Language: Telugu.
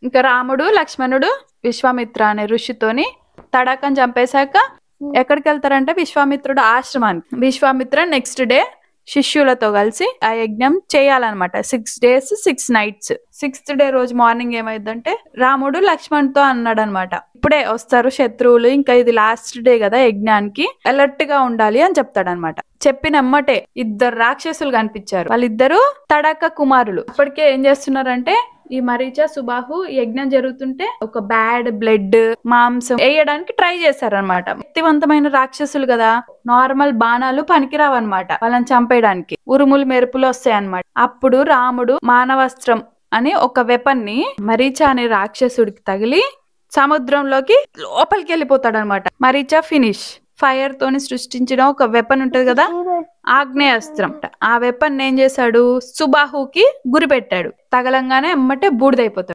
ఇంకా రాముడు లక్ష్మణుడు విశ్వామిత్ర అనే ఋషితోని తడాకని చంపేశాక ఎక్కడికి వెళ్తారంటే విశ్వామిత్రుడు ఆశ్రమానికి. విశ్వామిత్ర నెక్స్ట్ డే శిష్యులతో కలిసి ఆ యజ్ఞం చేయాలన్నమాట. 6 days 6 nights. 6th day రోజు మార్నింగ్ ఏమైందంటే రాముడు లక్ష్మణ్తో అన్నాడు అనమాట, ఇప్పుడే వస్తారు శత్రువులు, ఇంకా ఇది లాస్ట్ డే కదా యజ్ఞానికి, అలర్ట్ గా ఉండాలి అని చెప్తాడనమాట. చెప్పినమ్మటే 2 రాక్షసులు కనిపించారు. వాళ్ళిద్దరూ తడాక కుమారులు. అప్పటికే ఏం చేస్తున్నారంటే ఈ మరీచ సుబాహు యజ్ఞం జరుగుతుంటే ఒక బ్యాడ్ బ్లడ్ మాంసం వేయడానికి ట్రై చేశారనమాట. శక్తివంతమైన రాక్షసులు కదా, నార్మల్ బాణాలు పనికిరావన్నమాట వాళ్ళని చంపేయడానికి, ఉరుములు మెరుపులు వస్తాయన్నమాట. అప్పుడు రాముడు మానవస్త్రం అని ఒక వెపన్ ని మరీచ అనే రాక్షసుడికి తగిలి సముద్రంలోకి లోపలికి వెళ్ళిపోతాడు అనమాట. మరీచ ఫినిష్. ఫైర్ తోని సృష్టించిన ఒక వెపన్ ఉంటది కదా, ఆగ్నేయాస్త్రం. ఆ వెపన్ ఏం చేశాడు, సుబాహుకి గురి పెట్టాడు. తగలంగానే ఎమ్మటే బూడిదైపోతాడు.